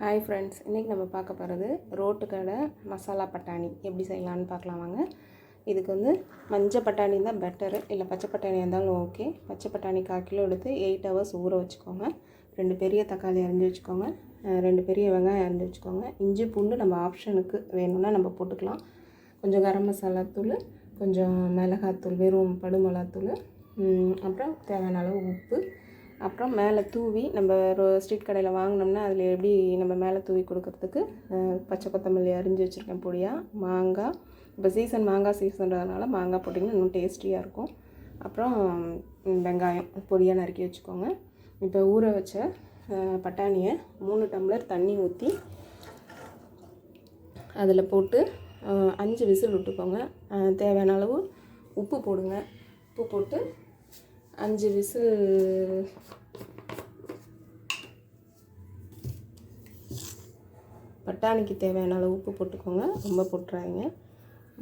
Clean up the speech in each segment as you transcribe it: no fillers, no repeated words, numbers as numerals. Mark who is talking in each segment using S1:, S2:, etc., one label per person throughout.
S1: Hi friends, இன்றைக்கி நம்ம பார்க்க போகிறது ரோட்டு கடை மசாலா பட்டாணி எப்படி செய்யலான்னு பார்க்கலாம் வாங்க. இதுக்கு மஞ்சள் பட்டாணி தான் பெட்டரு, இல்லை பச்சை பட்டாணி இருந்தாலும் ஓகே. பச்சை பட்டாணி 1/4 கிலோ எடுத்து 8 ஹவர்ஸ் ஊற வச்சுக்கோங்க. 2 பெரிய தக்காளி அரிஞ்சு வச்சுக்கோங்க, 2 பெரிய வெங்காயம் அரிஞ்சு வச்சுக்கோங்க. இஞ்சி பூண்டு நம்ம ஆப்ஷனுக்கு வேணும்னா நம்ம போட்டுக்கலாம். கொஞ்சம் கரம் மசாலா தூள், கொஞ்சம் மிளகாத்தூள், வெறும் படுமிளகாத்தூள், அப்புறம் தேவையான அளவு உப்பு. அப்புறம் மேலே தூவி நம்ம ஸ்ட்ரீட் கடையில் வாங்கினோம்னா அதில் எப்படி நம்ம மேலே தூவி கொடுக்கறதுக்கு பச்சை கொத்தமல்லி அரிஞ்சு வச்சுருக்கேன் பொடியாக. மாங்காய், இப்போ சீசன் மாங்காய் சீசன்றதுனால மாங்காய் போட்டிங்கன்னா இன்னும் டேஸ்டியாக இருக்கும். அப்புறம் வெங்காயம் பொடியாக நறுக்கி வச்சுக்கோங்க. இப்போ ஊற வச்ச பட்டாணியை 3 டம்ளர் தண்ணி ஊற்றி அதில் போட்டு 5 விசில் விட்டுக்கோங்க. தேவையான அளவு உப்பு போடுங்க. உப்பு போட்டு 5 விசில் பட்டாணிக்கு தேவையான அளவு உப்பு போட்டுக்கோங்க, ரொம்ப போட்டுறாதீங்க.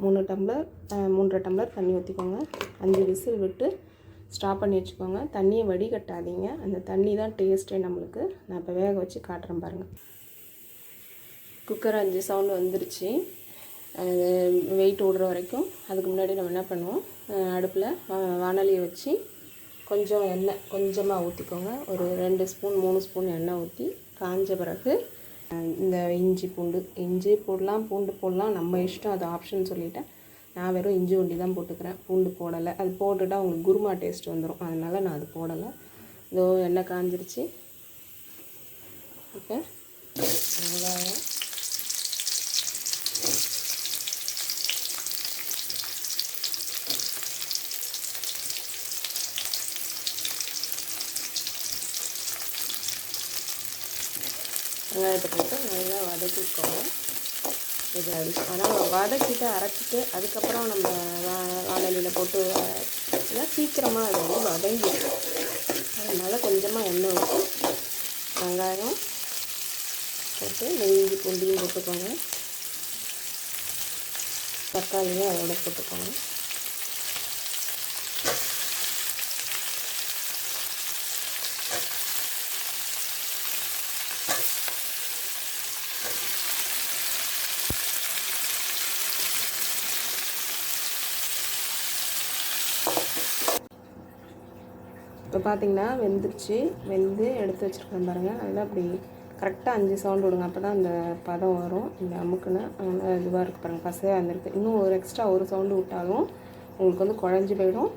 S1: 3.5 டம்ளர் தண்ணி ஊற்றிக்கோங்க. 5 விசில் விட்டு ஸ்டாப் பண்ணி வச்சுக்கோங்க. தண்ணியை வடிகட்டாதீங்க, அந்த தண்ணி தான் டேஸ்ட்டே நம்மளுக்கு. நான் இப்போ வேக வச்சு காட்டுறேன் பாருங்கள். குக்கர் 5 சவுண்டு வந்துருச்சு. அது வெயிட் விடுற வரைக்கும் அதுக்கு முன்னாடி நம்ம என்ன பண்ணுவோம், அடுப்பில் வானலியை வச்சு கொஞ்சம் எண்ணெய் கொஞ்சமாக ஊற்றிக்கோங்க. ஒரு 2 ஸ்பூன் 3 ஸ்பூன் எண்ணெய் ஊற்றி காஞ்ச பிறகு இந்த இஞ்சி போடலாம், பூண்டு போடலாம், நம்ம இஷ்டம், அது ஆப்ஷன் சொல்லிட்டேன். நான் வெறும் இஞ்சி ஒண்டி தான் போட்டுக்கிறேன், பூண்டு போடலை. அது போட்டுட்டால் உங்களுக்கு குருமா டேஸ்ட் வந்துடும், அதனால் நான் அது போடலை. இதோ எண்ணெய் காஞ்சிருச்சு. இப்போ வெங்காயம், வெங்காயத்தை போட்டு நல்லா வதக்கிக்கோங்க. இது ஆனால் வதக்கிட்டு அரைச்சிட்டு அதுக்கப்புறம் நம்ம வானலியில் போட்டு சீக்கிரமாக அது வதங்கிடும். அதனால் கொஞ்சமாக எண்ணெய் ஊற்றி வெங்காயம் போட்டு நெய்ஞ்சி பூண்டியும் போட்டுக்கோங்க. தக்காளியும் அதோட போட்டுக்கோங்க. இப்போ பார்த்திங்கன்னா வெந்துருச்சு. வெந்து எடுத்து வச்சுருக்கேன் பாருங்கள். அதில் அப்படி கரெக்டாக 5 சவுண்டு விடுங்க, அப்போ தான் அந்த பதம் வரும். இந்த அமுக்குன்னு நல்லா இதுவாக இருக்குது பாருங்கள், பசையாக வந்துருக்கு. இன்னும் ஒரு எக்ஸ்ட்ரா ஒரு சவுண்டு விட்டாலும் உங்களுக்கு குழஞ்சி போயிடும்.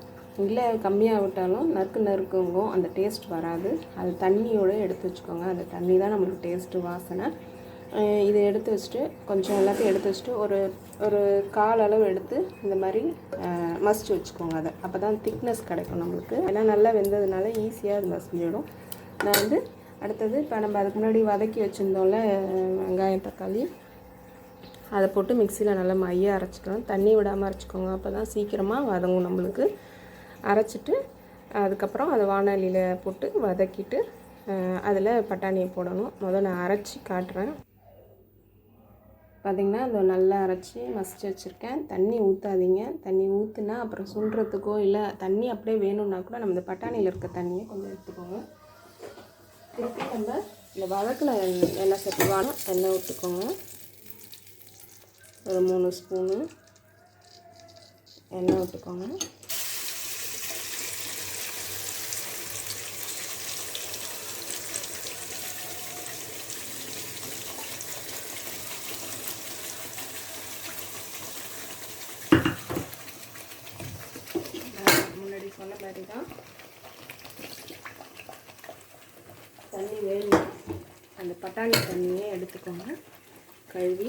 S1: இல்லை கம்மியாக விட்டாலும் நறுக்குங்கும், அந்த டேஸ்ட் வராது. அது தண்ணியோடு எடுத்து வச்சுக்கோங்க. அந்த தண்ணி தான் நம்மளுக்கு டேஸ்ட்டு, வாசனை. இதை எடுத்து வச்சுட்டு கொஞ்சம் எல்லாத்தையும் எடுத்து வச்சுட்டு ஒரு கால் அளவு எடுத்து இந்த மாதிரி மசிச்சு வச்சுக்கோங்க. அதை அப்போ தான் திக்னஸ் கிடைக்கும் நம்மளுக்கு. ஏன்னா நல்லா வெந்ததுனால ஈஸியாக அது மசிஞ்சிடும். நான் அடுத்தது இப்போ நம்ம அதுக்கு முன்னாடி வதக்கி வச்சுருந்தோம்ல வெங்காயம் தக்காளி, அதை போட்டு மிக்சியில் நல்லா மையாக அரைச்சிக்கணும். தண்ணி விடாமல் அரைச்சிக்கோங்க, அப்போ தான் சீக்கிரமாக வதங்கும் நம்மளுக்கு. அரைச்சிட்டு அதுக்கப்புறம் அதை வானலியில் போட்டு வதக்கிட்டு அதில் பட்டாணியை போடணும். முதல்ல நான் அரைச்சி காட்டுறேன். பார்த்திங்கன்னா அதை நல்லா அரைச்சி மசிச்சு வச்சுருக்கேன். தண்ணி ஊற்றாதீங்க. தண்ணி ஊற்றுனா அப்புறம் சுண்டுறதுக்கோ, இல்லை தண்ணி அப்படியே வேணும்னா கூட நம்ம இந்த பட்டாணியில் இருக்க தண்ணியை கொஞ்சம் எடுத்துக்கோங்க. திருப்பி நம்ம இந்த வதக்கில் எண்ணெய் சேர்த்துவானோ எண்ணெய் ஊற்றிக்கோங்க. ஒரு 3 ஸ்பூனு எண்ணெய் ஊற்றிக்கோங்க. சொன்ன மாதிரி தான் தண்ணி வேணும். அந்த பட்டாணி தண்ணியே எடுத்துக்கோங்க, கழுவி.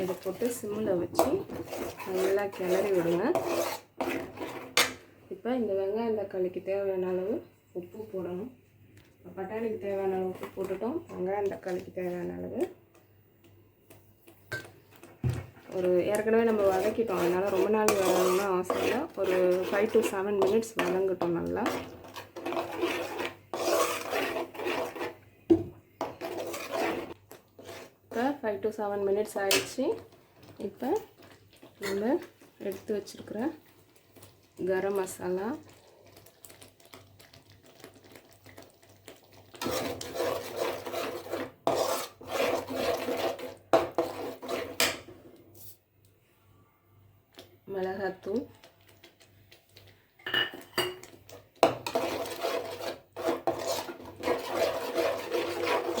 S1: இதை போட்டு சிம்மில் வச்சு நல்லா கிளறி விடுங்க. இப்போ இந்த வெங்காயம் தக்காளிக்கு தேவையான அளவு உப்பு போடணும். பட்டாணிக்கு தேவையான அளவு உப்பு போட்டுட்டோம். வெங்காயம் தக்காளிக்கு தேவையான அளவு ஏற்கனவே நம்ம வதக்கிட்டோம், அதனால் ரொம்ப நாள் வதங்கணும்னு அவசியம் இல்லை. ஒரு 5 to 7 மினிட்ஸ் வதங்கட்டும் நல்லா. இப்போ 5 to 7 மினிட்ஸ் ஆயிடுச்சு. இப்போ நம்ம எடுத்து வச்சுருக்கிற கரம் மசாலா, மிளகாத்தூள்,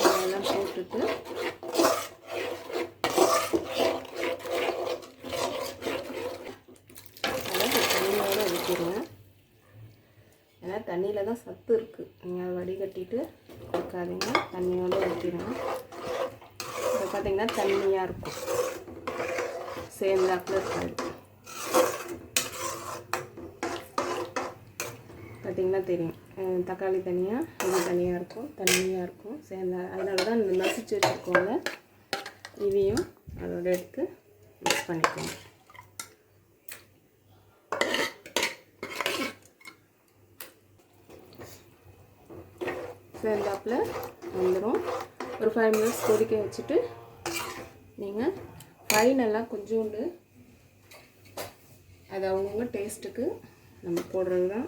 S1: இதெல்லாம் போட்டுட்டு தண்ணியோடு ஊற்றிடுங்க. ஏன்னா தண்ணியில் தான் சத்து இருக்குது. நீங்கள் அதை வடிகட்டிட்டு கொடுக்காதீங்க, தண்ணியோடு ஊற்றிடுங்க. இப்போ பார்த்திங்கன்னா தண்ணியாக இருக்கும், சேர்ந்தாப்பில் இருக்காது. பார்த்திங்கன்னா தெரியும், தக்காளி தனியாக, இது தனியாக இருக்கும், தண்ணியாக இருக்கும் சேர்ந்தா. அதனால தான் இந்த நசிச்சு வச்சுருக்கோம்ல, இதையும் அதோட எடுத்து மிக்ஸ் பண்ணிக்கோங்க. சேர்ந்தாப்பில் வந்துடும். ஒரு 5 மினிட்ஸ் கொதிக்க வச்சுட்டு நீங்கள் ஃபைனலாக கொஞ்சோண்டு, அது அவங்கவுங்க டேஸ்ட்டுக்கு நம்ம போடுறது தான்,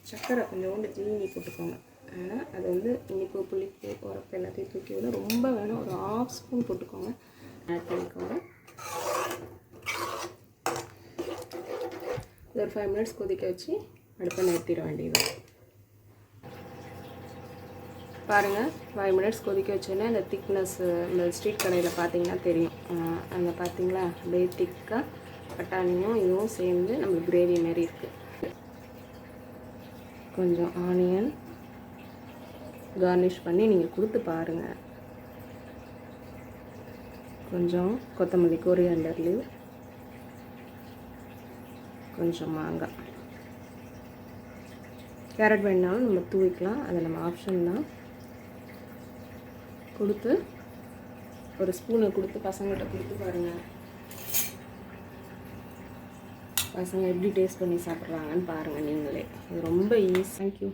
S1: சர்க்கரை கொஞ்சோண்டு ஜீனி போட்டுக்கோங்க. ஆனால் அது வந்து இனிப்பு, புளிப்பு, உரப்பு எல்லாத்தையும் தூக்கி விட ரொம்ப வேணும். ஒரு 1/2 ஸ்பூன் போட்டுக்கோங்க, ஆட் பண்ணிக்கோங்க. ஒரு 5 மினிட்ஸ் கொதிக்க வச்சு அடுப்பை நிறுத்திட வேண்டியது. பாருங்கள், 5 மினிட்ஸ் கொதிக்க வச்சோன்னே அந்த திக்னஸ், இந்த ஸ்ட்ரீட் கடையில் பார்த்தீங்கன்னா தெரியும். அந்த பார்த்தீங்களா, அப்படியே திக்காக பட்டாணியும் இதுவும் சேர்ந்து நம்ம கிரேவி மாரி இருக்குது. கொஞ்சம் ஆனியன் கார்னிஷ் பண்ணி நீங்கள் கொடுத்து பாருங்கள். கொஞ்சம் கொத்தமல்லி, கொரியாண்டர் லீவ், கொஞ்சம் மாங்காய், கேரட் வேணுனாலும் நம்ம தூவிக்கலாம், அது நம்ம ஆப்ஷன் தான். கொடுத்து ஒரு ஸ்பூனை கொடுத்து பசங்கள்கிட்ட கொடுத்து பாருங்கள். பசங்க எப்படி டேஸ்ட் பண்ணி சாப்பிட்றாங்கன்னு பாருங்கள் நீங்களே. இது ரொம்ப ஈஸி. தேங்க்யூ.